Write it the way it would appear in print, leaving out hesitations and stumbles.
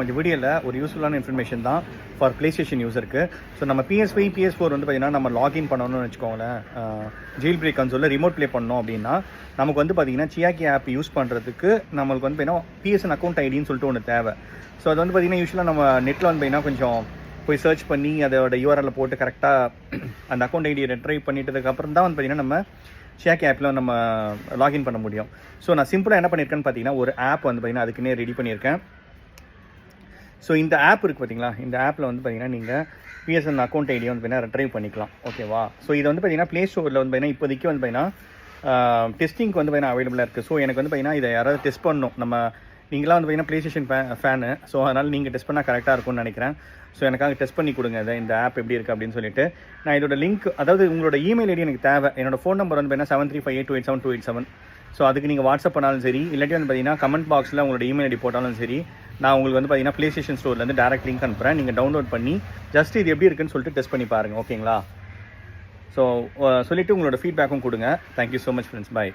இந்த வீடியோவில் ஒரு யூஸ்ஃபுல்லான இன்ஃபர்மேஷன் தான் ஃபார் ப்ளே ஸ்டேஷன் யூஸருக்கு. ஸோ நம்ம PS5 PS4 வந்து பார்த்தீங்கன்னா நம்ம லாகின் பண்ணணும்னு வச்சுக்கோங்களேன், ஜெயில் பிரேக் கன்சோலில் ரிமோட் ப்ளே பண்ணோம் அப்படின்னா நமக்கு வந்து பார்த்தீங்கன்னா சியாக்கி ஆப் யூஸ் பண்ணுறதுக்கு நம்மளுக்கு வந்து பார்த்தீங்கன்னா PSN அக்கௌண்ட் ஐடின்னு சொல்லிட்டு ஒன்று தேவை. ஸோ அது வந்து பார்த்தீங்கன்னா யூஸ்வலாக நம்ம நெட்டில் வந்து பார்த்தீங்கன்னா கொஞ்சம் போய் சர்ச் பண்ணி அதோட URL போட்டு கரெக்டாக அந்த அக்கௌண்ட் ஐடியை ரெட்ரைவ் பண்ணிட்டதுக்கப்புறம் தான் வந்து பார்த்தீங்கன்னா நம்ம சியாக்கி ஆப்பில் நம்ம லாகின் பண்ண முடியும். ஸோ நான் சிம்பிளாக என்ன பண்ணியிருக்கேன்னு பார்த்தீங்கன்னா ஒரு ஆப் வந்து பார்த்தீங்கன்னா அதுக்குன்னே ரெடி பண்ணியிருக்கேன். ஸோ இந்த ஆப் இருக்குது பார்த்தீங்களா, இந்த ஆப்பில் வந்து பார்த்தீங்கன்னா நீங்கள் PSN அக்கௌண்ட் ஐடியை வந்து பார்த்தீங்கன்னா ரெட்ரைவ் பண்ணிக்கலாம். ஓகேவா? ஸோ இது வந்து பார்த்தீங்கன்னா ப்ளே ஸ்டோரில் வந்து பார்த்தீங்கன்னா இப்போதைக்கு வந்து பார்த்தீங்கன்னா டெஸ்டிங்க்கு வந்து பார்த்தீங்கன்னா அவைலபிளாக இருக்குது. ஸோ எனக்கு வந்து பார்த்தீங்கன்னா இதை யாராவது டெஸ்ட் பண்ணணும். நீங்களாம் வந்து பார்த்தீங்கன்னா ப்ளே ஸ்டேஷன் ஃபேனு, ஸோ அதனால் நீங்கள் டெஸ்ட் பண்ணால் கரெக்டாக இருக்கும்னு நினைக்கிறேன். ஸோ எனக்காக டெஸ்ட் பண்ணி கொடுங்க இந்த ஆப் எப்படி இருக்குது அப்படின்னு சொல்லிட்டு. நான் இதோட லிங்க், அதாவது உங்களோட இமெயில் ஐடி எனக்கு தேவை. என்னோட ஃபோன் நம்பர் வந்து பார்த்தீங்கன்னா 7358287287. ஸோ அதுக்கு நீங்கள் வாட்ஸ்அப் பண்ணாலும் சரி, இல்லாட்டி வந்து பார்த்தீங்கன்னா கமெண்ட் பாக்ஸில் உங்களோட இமெயில் ஐடி போட்டாலும் சரி, நான் உங்களுக்கு வந்து பார்த்தீங்கன்னா ப்ளே ஸ்டேஷன் ஸ்டோர்லேருந்து டேரக்ட் லிங்க் அனுப்புகிறேன். நீங்கள் டவுன்லோட் பண்ணி ஜஸ்ட் இது எப்படி இருக்குன்னு சொல்லிட்டு டெஸ்ட் பண்ணி பாருங்கள். ஓகேங்களா? ஸோ சொல்லிவிட்டு உங்களோட ஃபீட்பேக்கும் கொடுங்க. Thank you so much friends. பாய்.